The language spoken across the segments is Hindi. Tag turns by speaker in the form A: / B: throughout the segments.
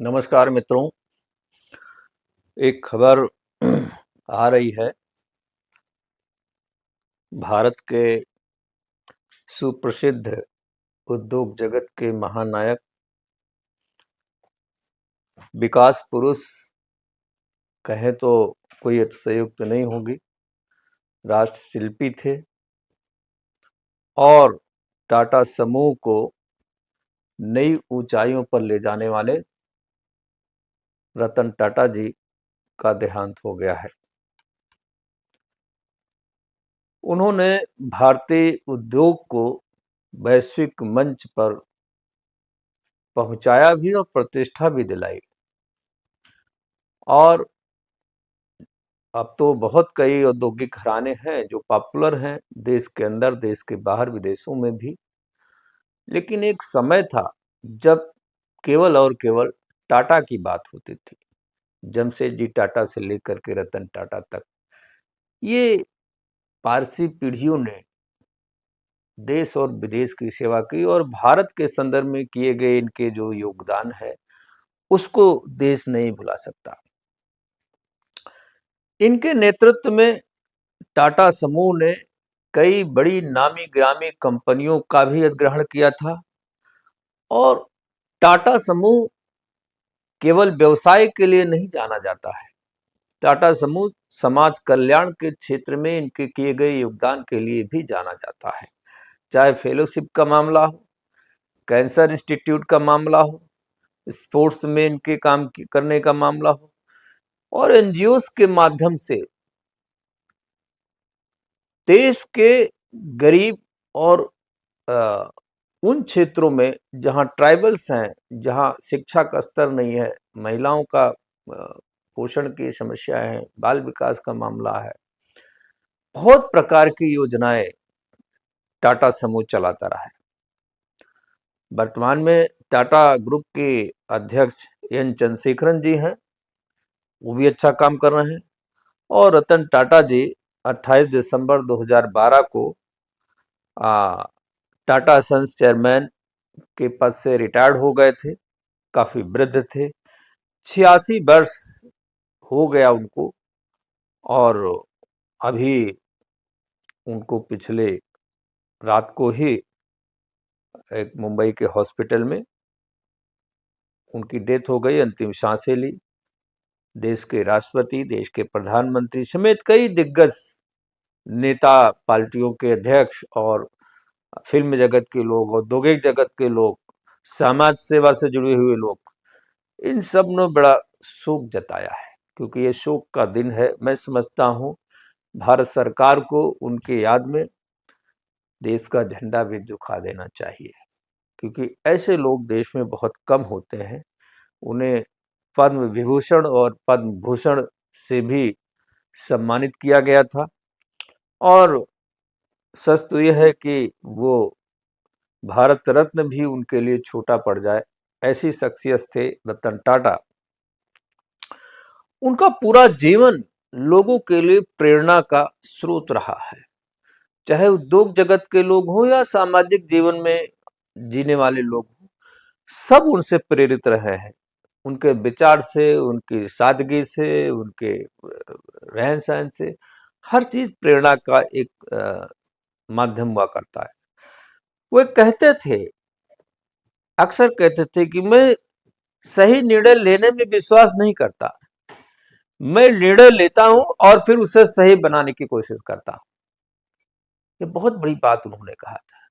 A: नमस्कार मित्रों। एक खबर आ रही है। भारत के सुप्रसिद्ध उद्योग जगत के महानायक, विकास पुरुष कहें तो कोई अतिशयोक्ति नहीं होगी, राष्ट्र शिल्पी थे और टाटा समूह को नई ऊंचाइयों पर ले जाने वाले रतन टाटा जी का देहांत हो गया है। उन्होंने भारतीय उद्योग को वैश्विक मंच पर पहुंचाया भी और प्रतिष्ठा भी दिलाई। और अब तो बहुत कई औद्योगिक घराने हैं जो पॉपुलर हैं देश के अंदर, देश के बाहर, विदेशों में भी। लेकिन एक समय था जब केवल और केवल टाटा की बात होती थी। जमशेदजी टाटा से लेकर के रतन टाटा तक, ये पारसी पीढ़ियों ने देश और विदेश की सेवा की और भारत के संदर्भ में किए गए इनके जो योगदान है उसको देश नहीं भुला सकता। इनके नेतृत्व में टाटा समूह ने कई बड़ी नामी गिरामी कंपनियों का भी अधिग्रहण किया था और टाटा समूह केवल व्यवसाय के लिए नहीं जाना जाता है। टाटा समूह समाज कल्याण के क्षेत्र में इनके किए गए योगदान के लिए भी जाना जाता है। चाहे फेलोशिप का मामला हो, कैंसर इंस्टीट्यूट का मामला हो, स्पोर्ट्स में इनके काम करने का मामला हो और एनजीओस के माध्यम से देश के गरीब और उन क्षेत्रों में जहां ट्राइबल्स हैं, जहां शिक्षा का स्तर नहीं है, महिलाओं का पोषण की समस्याएं हैं, बाल विकास का मामला है, बहुत प्रकार की योजनाएं टाटा समूह चलाता रहा है। वर्तमान में टाटा ग्रुप के अध्यक्ष एन चंद्रशेखरन जी हैं, वो भी अच्छा काम कर रहे हैं। और रतन टाटा जी 28 दिसंबर 2012 को टाटा सन्स चेयरमैन के पद से रिटायर्ड हो गए थे। काफी वृद्ध थे, 86 वर्ष हो गया उनको। और अभी उनको पिछले रात को ही एक मुंबई के हॉस्पिटल में उनकी डेथ हो गई, अंतिम सांसें ली। देश के राष्ट्रपति, देश के प्रधानमंत्री समेत कई दिग्गज नेता, पार्टियों के अध्यक्ष और फिल्म जगत के लोग, औद्योगिक जगत के लोग, समाज सेवा से जुड़े हुए लोग, इन सब ने बड़ा शोक जताया है। क्योंकि ये शोक का दिन है। मैं समझता हूँ भारत सरकार को उनके याद में देश का झंडा भी झुका देना चाहिए, क्योंकि ऐसे लोग देश में बहुत कम होते हैं। उन्हें पद्म विभूषण और पद्म भूषण से भी सम्मानित किया गया था। और सच तो यह है कि वो भारत रत्न भी उनके लिए छोटा पड़ जाए, ऐसी शख्सियत थे रतन टाटा। उनका पूरा जीवन लोगों के लिए प्रेरणा का स्रोत रहा है। चाहे उद्योग जगत के लोग हों या सामाजिक जीवन में जीने वाले लोग हों, सब उनसे प्रेरित रहे हैं। उनके विचार से, उनकी सादगी से, उनके रहन सहन से, हर चीज प्रेरणा का एक माध्यम हुआ करता है। वो कहते थे, अक्सर कहते थे कि मैं सही निर्णय लेने में विश्वास नहीं करता, मैं निर्णय लेता हूं और फिर उसे सही बनाने की कोशिश करता हूं। ये बहुत बड़ी बात उन्होंने कहा था।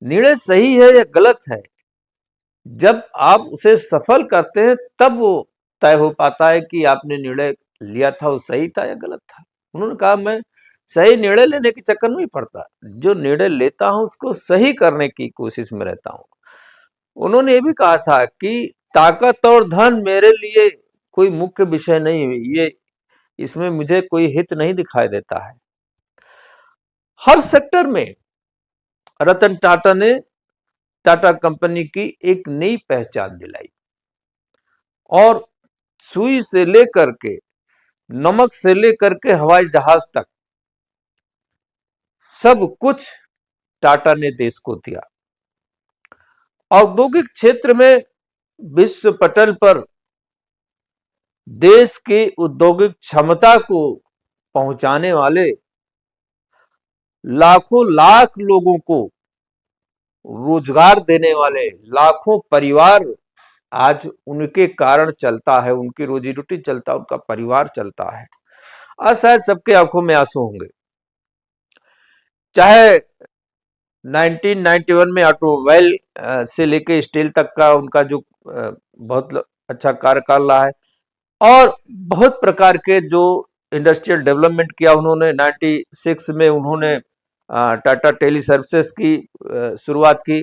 A: निर्णय सही है या गलत है, जब आप उसे सफल करते हैं तब वो तय हो पाता है कि आपने निर्णय लिया था वो सही था या गलत था। उन्होंने कहा, मैं सही निर्णय लेने के चक्कर में नहीं पड़ता, जो निर्णय लेता हूं उसको सही करने की कोशिश में रहता हूं। उन्होंने ये भी कहा था कि ताकत और धन मेरे लिए कोई मुख्य विषय नहीं है, ये इसमें मुझे कोई हित नहीं दिखाई देता है। हर सेक्टर में रतन टाटा ने टाटा कंपनी की एक नई पहचान दिलाई और सुई से लेकर के, नमक से लेकर के हवाई जहाज तक सब कुछ टाटा ने देश को दिया। औद्योगिक क्षेत्र में विश्व पटल पर देश की औद्योगिक क्षमता को पहुंचाने वाले लाखों लाख लोगों को रोजगार देने वाले लाखों परिवार आज उनके कारण चलता है, उनकी रोजी रोटी चलता है, उनका परिवार चलता है। आज शायद सबके आंखों में आंसू होंगे। चाहे 1991 में ऑटोमोबाइल से लेके स्टील तक का उनका जो बहुत अच्छा कार्यकाल रहा है, और बहुत प्रकार के जो इंडस्ट्रियल डेवलपमेंट किया उन्होंने। 96 में उन्होंने टाटा टेली सर्विसेज की शुरुआत की,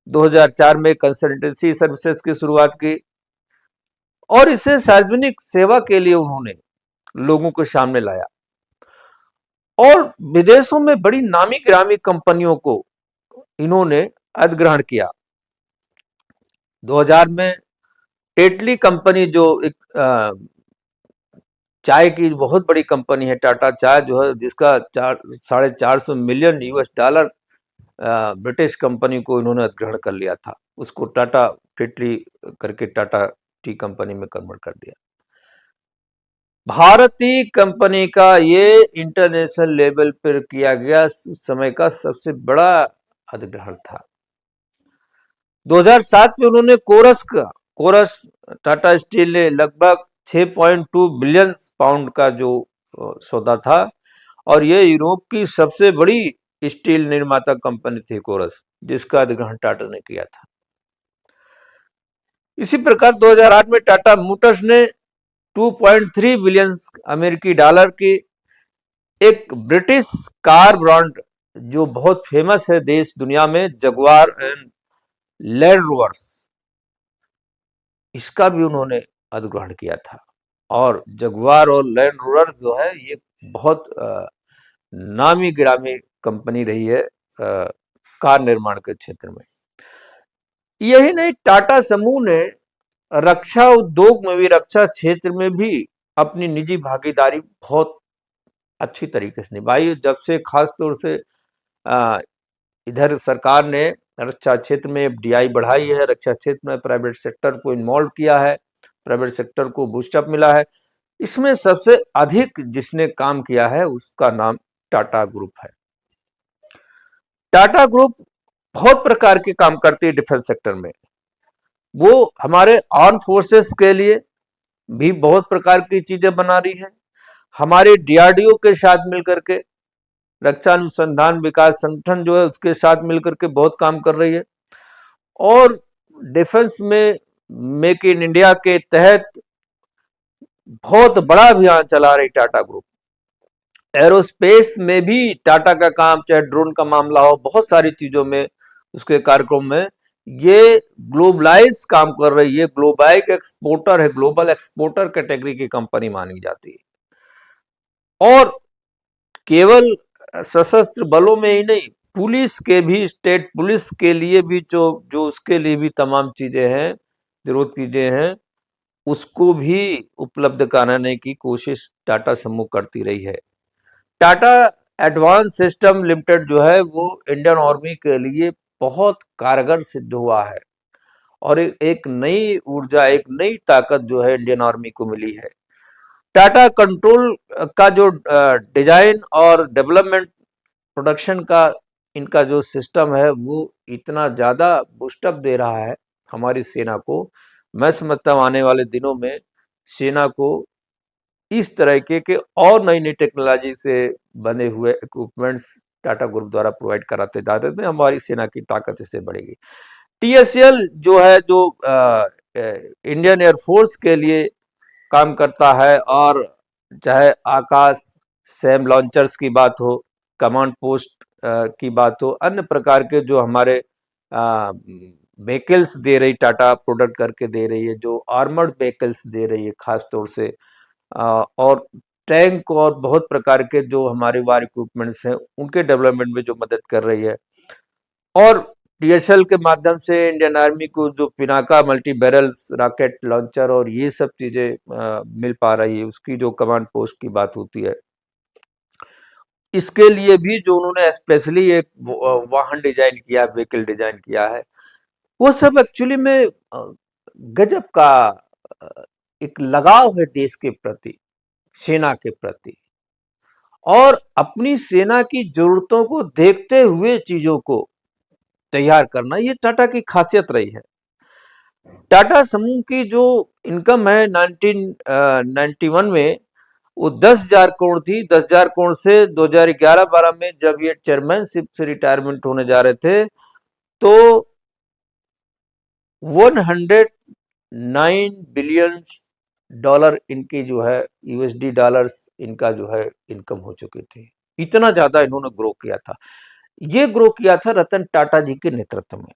A: 2004 में कंसल्टेंसी सर्विसेज की शुरुआत की, और इसे सार्वजनिक सेवा के लिए उन्होंने लोगों के सामने लाया, और विदेशों में बड़ी नामी गिरामी कंपनियों को इन्होंने अधिग्रहण किया। 2000 में टेटली कंपनी जो एक चाय की बहुत बड़ी कंपनी है, टाटा चाय जो है, जिसका 450 million US dollar British company को इन्होंने अधिग्रहण कर लिया था, उसको टाटा टेटली करके टाटा टी कंपनी में कन्वर्ट कर दिया। भारतीय कंपनी का ये इंटरनेशनल लेवल पर किया गया उस समय का सबसे बड़ा अधिग्रहण था। 2007 में उन्होंने कोरस टाटा स्टील ने लगभग 6.2 बिलियन पाउंड का जो सौदा था, और ये यूरोप की सबसे बड़ी स्टील निर्माता कंपनी थी कोरस, जिसका अधिग्रहण टाटा ने किया था। इसी प्रकार 2008 में टाटा मोटर्स ने 2.3 बिलियन अमेरिकी डॉलर की एक ब्रिटिश कार ब्रांड जो बहुत फेमस है देश दुनिया में, जगुआर एंड लैंड रोवर्स, इसका भी उन्होंने अधिग्रहण किया था। और जगुआर और लैंड रोवर्स जो है ये बहुत नामी गिरामी कंपनी रही है कार निर्माण के क्षेत्र में। यही नहीं, टाटा समूह ने रक्षा उद्योग में भी, रक्षा क्षेत्र में भी अपनी निजी भागीदारी बहुत अच्छी तरीके से निभाई। जब से खास तौर से इधर सरकार ने रक्षा क्षेत्र में एफडीआई बढ़ाई है, रक्षा क्षेत्र में प्राइवेट सेक्टर को इन्वॉल्व किया है, प्राइवेट सेक्टर को बूस्टअप मिला है, इसमें सबसे अधिक जिसने काम किया है उसका नाम टाटा ग्रुप है। टाटा ग्रुप बहुत प्रकार के काम करती है डिफेंस सेक्टर में। वो हमारे आर्म फोर्सेस के लिए भी बहुत प्रकार की चीजें बना रही है, हमारे डीआरडीओ के साथ मिलकर के, रक्षा अनुसंधान विकास संगठन जो है उसके साथ मिलकर के बहुत काम कर रही है, और डिफेंस में मेक इन इंडिया के तहत बहुत बड़ा अभियान चला रही टाटा ग्रुप। एरोस्पेस में भी टाटा का काम, चाहे ड्रोन का मामला हो, बहुत सारी चीजों में उसके कार्यक्रम में ये ग्लोबलाइज काम कर रही है, ग्लोबल एक्सपोर्टर है, ग्लोबल एक्सपोर्टर कैटेगरी की कंपनी मानी जाती है। और केवल सशस्त्र बलों में ही नहीं, पुलिस के भी, स्टेट पुलिस के लिए भी जो उसके लिए भी तमाम चीजें हैं, जरूरत चीजें हैं, उसको भी उपलब्ध कराने की कोशिश टाटा समूह करती रही है। टाटा एडवांस सिस्टम लिमिटेड जो है वो इंडियन आर्मी के लिए बहुत कारगर सिद्ध हुआ है, और एक नई ऊर्जा, एक नई ताकत जो है इंडियन आर्मी को मिली है। टाटा कंट्रोल का जो डिजाइन और डेवलपमेंट, प्रोडक्शन का इनका जो सिस्टम है वो इतना ज्यादा बूस्टअप दे रहा है हमारी सेना को। मैं समझता हूँ आने वाले दिनों में सेना को इस तरह के और नई नई टेक्नोलॉजी से बने हुए इक्विपमेंट्स टाटा ग्रुप द्वारा प्रोवाइड कराते जा रहे थे, हमारी सेना की ताकत इससे बढ़ेगी। टीएसएल जो है, जो इंडियन एयरफोर्स के लिए काम करता है, और चाहे आकाश सैम लॉन्चर्स की बात हो, कमांड पोस्ट की बात हो, अन्य प्रकार के जो हमारे व्हीकल्स दे रही, टाटा प्रोडक्ट करके दे रही है, जो आर्मर्ड व्हीकल्स दे रही है खास तौर से, और टैंक और बहुत प्रकार के जो हमारे वार इक्विपमेंट्स हैं उनके डेवलपमेंट में जो मदद कर रही है। और टीएसएल के माध्यम से इंडियन आर्मी को जो Pinaka multi barrels rocket launcher और ये सब चीजें मिल पा रही है, उसकी जो कमांड पोस्ट की बात होती है, इसके लिए भी जो उन्होंने स्पेशली एक वाहन डिजाइन किया, व्हीकल डिजाइन किया है, वो सब एक्चुअली में गजब का एक लगाव है देश के प्रति, सेना के प्रति, और अपनी सेना की जरूरतों को देखते हुए चीजों को तैयार करना, ये टाटा की खासियत रही है। टाटा समूह की जो इनकम है 1991 में, वो 10,000 करोड़ थी। 10,000 करोड़ से 2011-12 में जब ये चेयरमैनशिप से रिटायरमेंट होने जा रहे थे, तो 109 बिलियन डॉलर इनकी जो है, यूएसडी डॉलर्स इनका जो है इनकम हो चुकी थी। इतना ज्यादा इन्होंने ग्रो किया था। ये ग्रो किया था रतन टाटा जी के नेतृत्व में।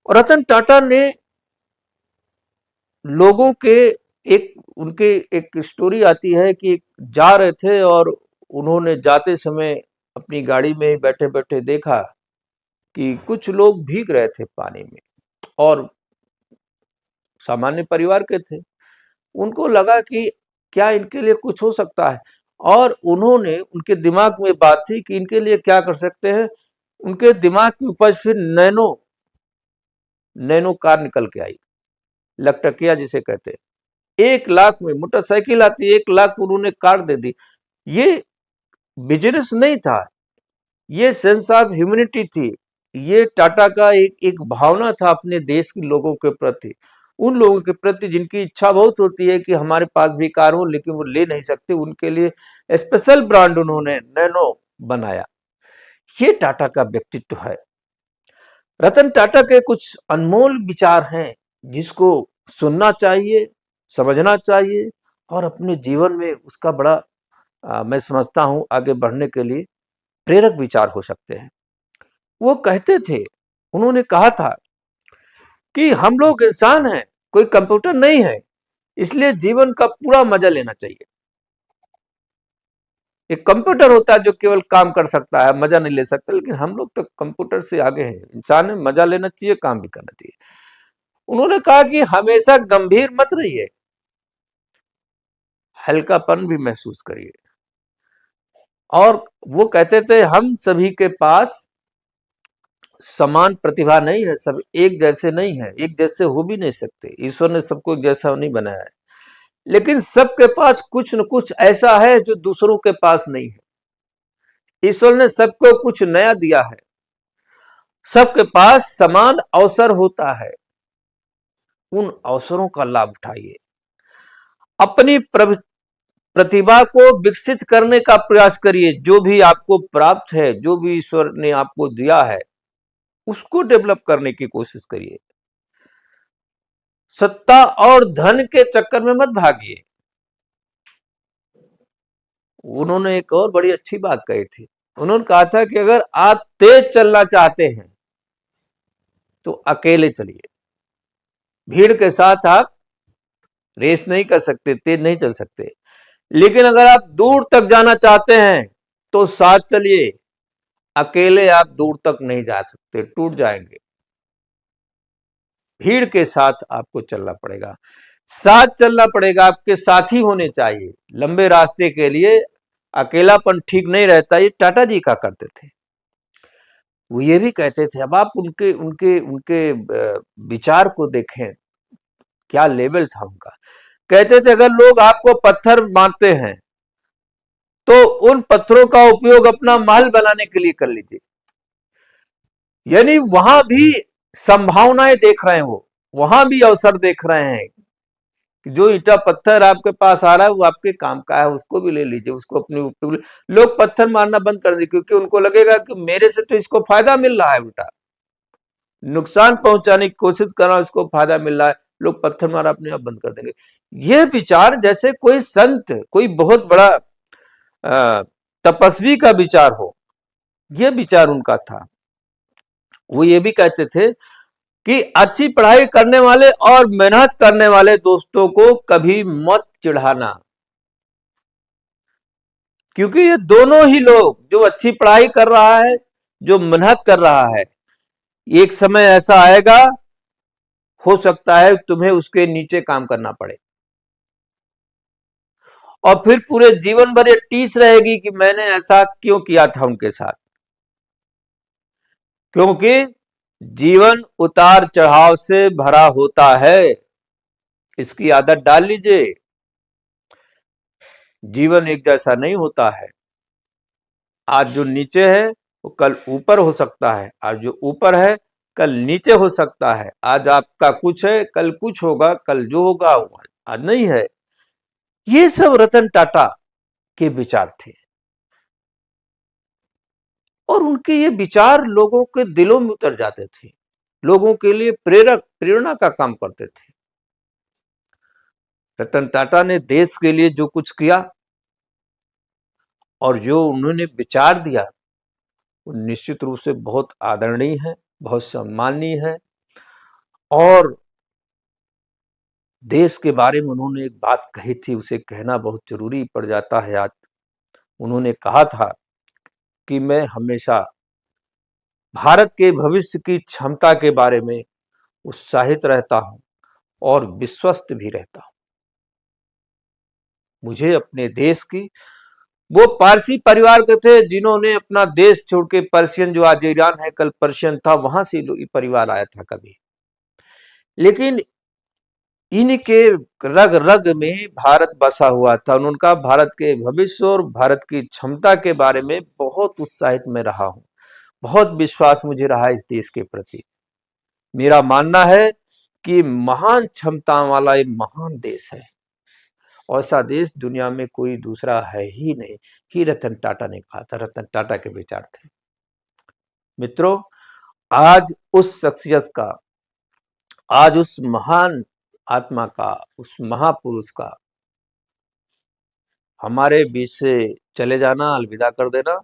A: और रतन टाटा ने लोगों के उनके एक स्टोरी आती है कि जा रहे थे और उन्होंने जाते समय अपनी गाड़ी में बैठे बैठे देखा कि कुछ लोग भीग रहे थे पानी में, और सामान्य परिवार के थे। उनको लगा कि क्या इनके लिए कुछ हो सकता है, और उन्होंने, उनके दिमाग में बात थी कि इनके लिए क्या कर सकते हैं। उनके दिमाग की उपज फिर नैनो कार निकल के आई, लकटकिया जिसे कहते हैं। 1 लाख में मोटरसाइकिल आती, 1 लाख उन्होंने कार दे दी। ये बिजनेस नहीं था, ये सेंस ऑफ ह्यूमैनिटी थी। ये टाटा का एक भावना था अपने देश के लोगों के प्रति, उन लोगों के प्रति जिनकी इच्छा बहुत होती है कि हमारे पास भी कार हो, लेकिन वो ले नहीं सकते। उनके लिए स्पेशल ब्रांड उन्होंने नैनो बनाया। ये टाटा का व्यक्तित्व है। रतन टाटा के कुछ अनमोल विचार हैं जिसको सुनना चाहिए, समझना चाहिए, और अपने जीवन में उसका बड़ा मैं समझता हूं आगे बढ़ने के लिए प्रेरक विचार हो सकते हैं। वो कहते थे, उन्होंने कहा था कि हम लोग इंसान हैं, कोई कंप्यूटर नहीं है, इसलिए जीवन का पूरा मजा लेना चाहिए। एक कंप्यूटर होता है जो केवल काम कर सकता है, मजा नहीं ले सकता, लेकिन हम लोग तो कंप्यूटर से आगे हैं। इंसान है, मजा लेना चाहिए, काम भी करना चाहिए। उन्होंने कहा कि हमेशा गंभीर मत रहिए, हल्कापन भी महसूस करिए। और वो कहते थे, हम सभी के पास समान प्रतिभा नहीं है, सब एक जैसे नहीं है, एक जैसे हो भी नहीं सकते। ईश्वर ने सबको एक जैसा नहीं बनाया है, लेकिन सबके पास कुछ न कुछ ऐसा है जो दूसरों के पास नहीं है। ईश्वर ने सबको कुछ नया दिया है, सबके पास समान अवसर होता है, उन अवसरों का लाभ उठाइए। अपनी प्रतिभा को विकसित करने का प्रयास करिए। जो भी आपको प्राप्त है, जो भी ईश्वर ने आपको दिया है, उसको डेवलप करने की कोशिश करिए। सत्ता और धन के चक्कर में मत भागिए। उन्होंने एक और बड़ी अच्छी बात कही थी। उन्होंने कहा था कि अगर आप तेज चलना चाहते हैं तो अकेले चलिए। भीड़ के साथ आप रेस नहीं कर सकते, तेज नहीं चल सकते। लेकिन अगर आप दूर तक जाना चाहते हैं तो साथ चलिए। अकेले आप दूर तक नहीं जा सकते, टूट जाएंगे। भीड़ के साथ आपको चलना पड़ेगा, साथ चलना पड़ेगा, आपके साथी होने चाहिए। लंबे रास्ते के लिए अकेलापन ठीक नहीं रहता। ये टाटा जी का करते थे। वो ये भी कहते थे, अब आप उनके उनके उनके विचार को देखें, क्या लेवल था उनका। कहते थे, अगर लोग आपको पत्थर मारते हैं तो उन पत्थरों का उपयोग अपना महल बनाने के लिए कर लीजिए। यानी वहां भी संभावनाएं देख रहे हैं, वो वहां भी अवसर देख रहे हैं कि जो ईटा पत्थर आपके पास आ रहा है वो आपके काम का है, उसको भी ले लीजिए, उसको अपने ऊपर। लोग पत्थर मारना बंद कर दें, क्योंकि उनको लगेगा कि मेरे से तो इसको फायदा मिल रहा है, उल्टा नुकसान पहुंचाने की कोशिश कर रहा है, इसको फायदा मिल रहा है। लोग पत्थर मारना अपने आप बंद कर देंगे। ये विचार जैसे कोई संत, कोई बहुत बड़ा तपस्वी का विचार हो, ये विचार उनका था। वो ये भी कहते थे कि अच्छी पढ़ाई करने वाले और मेहनत करने वाले दोस्तों को कभी मत चिढ़ाना, क्योंकि ये दोनों ही लोग, जो अच्छी पढ़ाई कर रहा है, जो मेहनत कर रहा है, एक समय ऐसा आएगा, हो सकता है तुम्हें उसके नीचे काम करना पड़े, और फिर पूरे जीवन भर ये टीस रहेगी कि मैंने ऐसा क्यों किया था उनके साथ। क्योंकि जीवन उतार चढ़ाव से भरा होता है, इसकी आदत डाल लीजिए। जीवन एक जैसा नहीं होता है। आज जो नीचे है वो कल ऊपर हो सकता है, आज जो ऊपर है कल नीचे हो सकता है। आज आपका कुछ है, कल कुछ होगा, कल जो होगा वो आज नहीं है। ये सब रतन टाटा के विचार थे और उनके ये विचार लोगों के दिलों में उतर जाते थे, लोगों के लिए प्रेरणा का काम करते थे। रतन टाटा ने देश के लिए जो कुछ किया और जो उन्होंने विचार दिया वो निश्चित रूप से बहुत आदरणीय है, बहुत सम्माननीय है। और देश के बारे में उन्होंने एक बात कही थी, उसे कहना बहुत जरूरी पड़ जाता है आज। उन्होंने कहा था कि मैं हमेशा भारत के भविष्य की क्षमता के बारे में उत्साहित रहता हूं और विश्वस्त भी रहता हूं। मुझे अपने देश की, वो पारसी परिवार के थे जिन्होंने अपना देश छोड़ के, पर्शियन जो आज ईरान है कल पर्शियन था, वहां से परिवार आया था कभी, लेकिन इनके रग रग में भारत बसा हुआ था। उनका भारत के भविष्य और भारत की क्षमता के बारे में बहुत उत्साहित मैं रहा हूं, बहुत विश्वास मुझे रहा इस देश के प्रति। मेरा मानना है कि महान क्षमता वाला एक महान देश है, ऐसा देश दुनिया में कोई दूसरा है ही नहीं। ही रतन टाटा ने कहा था, रतन टाटा के विचार थे। मित्रों, आज उस शख्सियत का, आज उस महान आत्मा का, उस महापुरुष का हमारे बीच से चले जाना, अलविदा कर देना,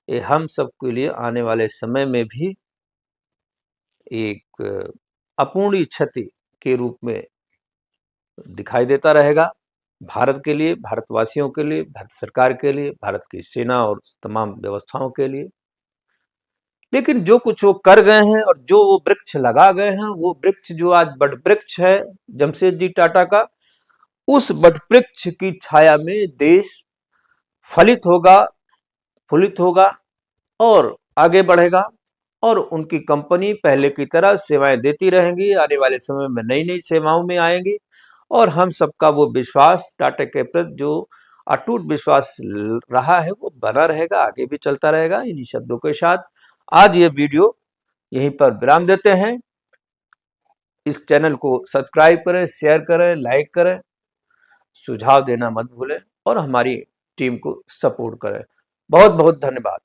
A: ये हम सबके लिए आने वाले समय में भी एक अपूर्णीय क्षति के रूप में दिखाई देता रहेगा। भारत के लिए, भारतवासियों के लिए, भारत सरकार के लिए, भारत की सेना और तमाम व्यवस्थाओं के लिए। लेकिन जो कुछ वो कर गए हैं और जो वो वृक्ष लगा गए हैं, वो वृक्ष जो आज बट वृक्ष है जमशेदजी टाटा का, उस बट वृक्ष की छाया में देश फलित होगा, फुलित होगा और आगे बढ़ेगा और उनकी कंपनी पहले की तरह सेवाएं देती रहेंगी। आने वाले समय में नई नई सेवाओं में आएंगी और हम सबका वो विश्वास टाटा के प्रति जो अटूट विश्वास रहा है वो बना रहेगा, आगे भी चलता रहेगा। इन्हीं शब्दों के साथ आज ये वीडियो यहीं पर विराम देते हैं। इस चैनल को सब्सक्राइब करें, शेयर करें, लाइक करें, सुझाव देना मत भूलें और हमारी टीम को सपोर्ट करें। बहुत बहुत धन्यवाद।